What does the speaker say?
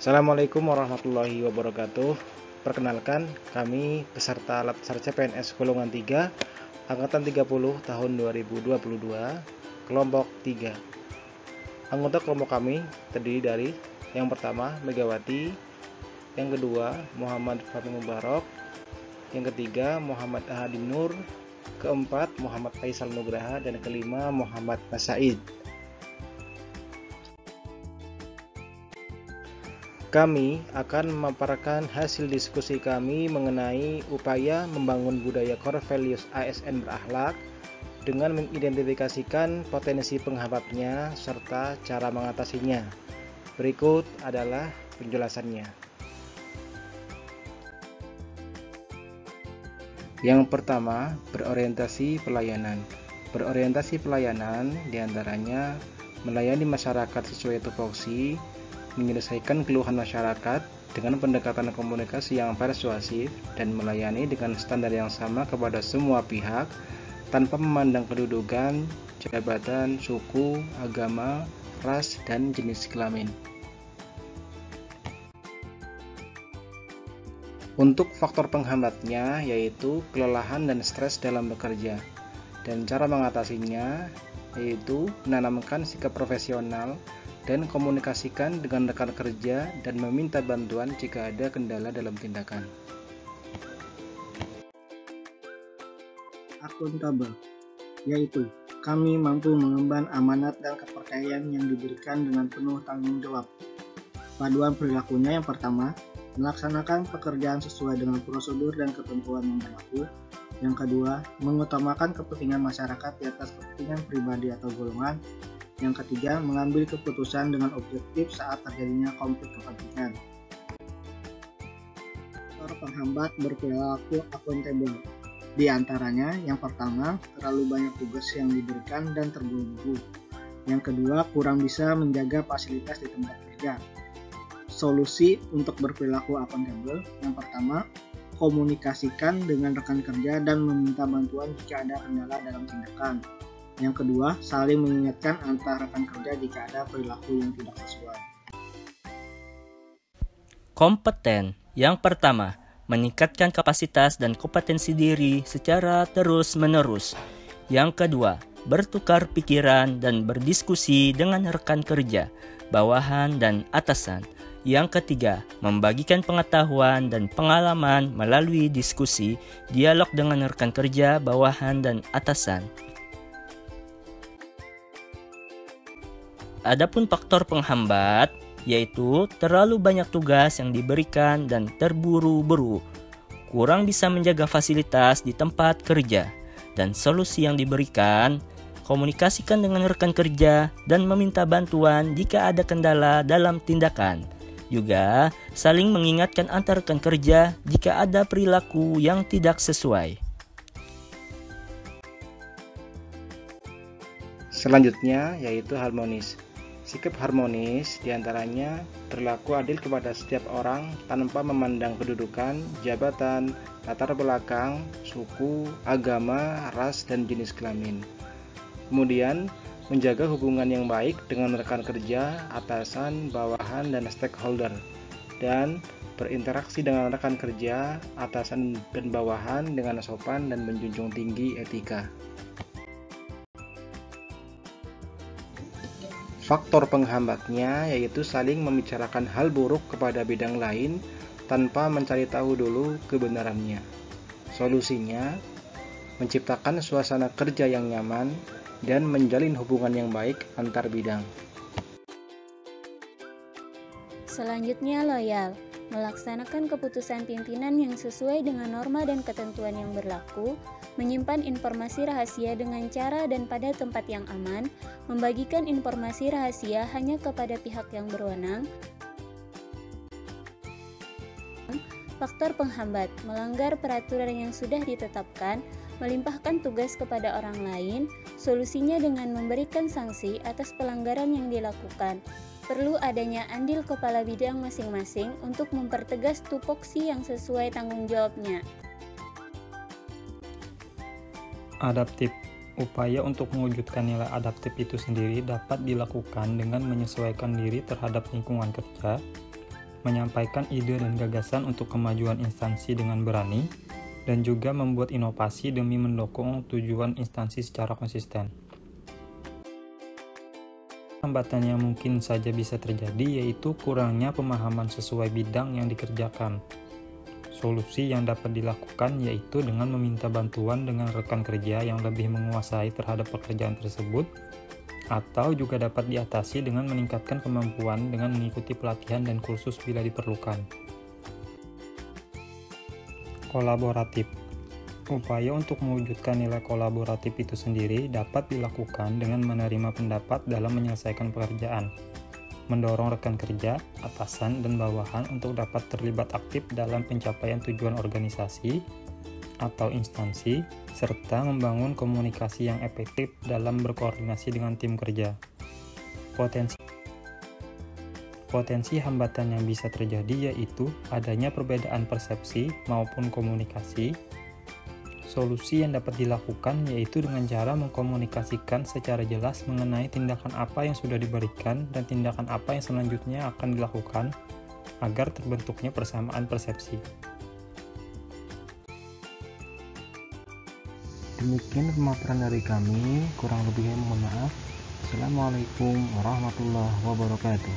Assalamualaikum warahmatullahi wabarakatuh. Perkenalkan, kami peserta Latsar CPNS golongan 3 angkatan 30 tahun 2022, kelompok 3. Anggota kelompok kami terdiri dari yang pertama Megawati, yang kedua Muhammad Fahmi Mubarok, yang ketiga Muhammad Ahadin Nur, keempat Muhammad Faisal Nugraha, dan kelima Muhammad Nasaid. Kami akan memaparkan hasil diskusi kami mengenai upaya membangun budaya core values ASN berakhlak dengan mengidentifikasikan potensi penghambatnya serta cara mengatasinya. Berikut adalah penjelasannya. Yang pertama, berorientasi pelayanan. Berorientasi pelayanan diantaranya melayani masyarakat sesuai tupoksi, menyelesaikan keluhan masyarakat dengan pendekatan komunikasi yang persuasif, dan melayani dengan standar yang sama kepada semua pihak tanpa memandang kedudukan, jabatan, suku, agama, ras, dan jenis kelamin. Untuk faktor penghambatnya yaitu kelelahan dan stres dalam bekerja, dan cara mengatasinya yaitu menanamkan sikap profesional dan komunikasikan dengan rekan kerja dan meminta bantuan jika ada kendala dalam tindakan. Akuntabel, yaitu kami mampu mengemban amanat dan kepercayaan yang diberikan dengan penuh tanggung jawab. Paduan perilakunya yang pertama, melaksanakan pekerjaan sesuai dengan prosedur dan ketentuan yang berlaku. Yang kedua, mengutamakan kepentingan masyarakat di atas kepentingan pribadi atau golongan. Yang ketiga, mengambil keputusan dengan objektif saat terjadinya konflik kepentingan. Faktor penghambat berperilaku akuntabel. Di antaranya, yang pertama, terlalu banyak tugas yang diberikan dan terburu-buru. Yang kedua, kurang bisa menjaga fasilitas di tempat kerja. Solusi untuk berperilaku akuntabel, yang pertama, komunikasikan dengan rekan kerja dan meminta bantuan jika ada kendala dalam tindakan. Yang kedua, saling mengingatkan antar rekan kerja jika ada perilaku yang tidak sesuai. Kompeten. Yang pertama, meningkatkan kapasitas dan kompetensi diri secara terus-menerus. Yang kedua, bertukar pikiran dan berdiskusi dengan rekan kerja, bawahan, dan atasan. Yang ketiga, membagikan pengetahuan dan pengalaman melalui diskusi, dialog dengan rekan kerja, bawahan, dan atasan. Adapun faktor penghambat, yaitu terlalu banyak tugas yang diberikan dan terburu-buru, kurang bisa menjaga fasilitas di tempat kerja, dan solusi yang diberikan, komunikasikan dengan rekan kerja dan meminta bantuan jika ada kendala dalam tindakan. Juga saling mengingatkan antar rekan kerja jika ada perilaku yang tidak sesuai. Selanjutnya yaitu harmonis. Sikap harmonis diantaranya berlaku adil kepada setiap orang tanpa memandang kedudukan, jabatan, latar belakang, suku, agama, ras, dan jenis kelamin. Kemudian, menjaga hubungan yang baik dengan rekan kerja, atasan, bawahan, dan stakeholder, dan berinteraksi dengan rekan kerja, atasan, dan bawahan dengan sopan dan menjunjung tinggi etika. Faktor penghambatnya yaitu saling membicarakan hal buruk kepada bidang lain tanpa mencari tahu dulu kebenarannya. Solusinya, menciptakan suasana kerja yang nyaman dan menjalin hubungan yang baik antar bidang. Selanjutnya, loyal. Melaksanakan keputusan pimpinan yang sesuai dengan norma dan ketentuan yang berlaku, menyimpan informasi rahasia dengan cara dan pada tempat yang aman, membagikan informasi rahasia hanya kepada pihak yang berwenang. Faktor penghambat, melanggar peraturan yang sudah ditetapkan, melimpahkan tugas kepada orang lain, solusinya dengan memberikan sanksi atas pelanggaran yang dilakukan. Perlu adanya andil kepala bidang masing-masing untuk mempertegas tupoksi yang sesuai tanggung jawabnya. Adaptif. Upaya untuk mewujudkan nilai adaptif itu sendiri dapat dilakukan dengan menyesuaikan diri terhadap lingkungan kerja, menyampaikan ide dan gagasan untuk kemajuan instansi dengan berani, dan juga membuat inovasi demi mendukung tujuan instansi secara konsisten. Hambatan yang mungkin saja bisa terjadi yaitu kurangnya pemahaman sesuai bidang yang dikerjakan. Solusi yang dapat dilakukan yaitu dengan meminta bantuan dengan rekan kerja yang lebih menguasai terhadap pekerjaan tersebut, atau juga dapat diatasi dengan meningkatkan kemampuan dengan mengikuti pelatihan dan kursus bila diperlukan. Kolaboratif. Upaya untuk mewujudkan nilai kolaboratif itu sendiri dapat dilakukan dengan menerima pendapat dalam menyelesaikan pekerjaan, mendorong rekan kerja, atasan, dan bawahan untuk dapat terlibat aktif dalam pencapaian tujuan organisasi atau instansi, serta membangun komunikasi yang efektif dalam berkoordinasi dengan tim kerja. Potensi hambatan yang bisa terjadi yaitu adanya perbedaan persepsi maupun komunikasi. Solusi yang dapat dilakukan yaitu dengan cara mengkomunikasikan secara jelas mengenai tindakan apa yang sudah diberikan dan tindakan apa yang selanjutnya akan dilakukan agar terbentuknya persamaan persepsi. Demikian pemaparan dari kami, kurang lebihnya mohon maaf. Assalamualaikum warahmatullahi wabarakatuh.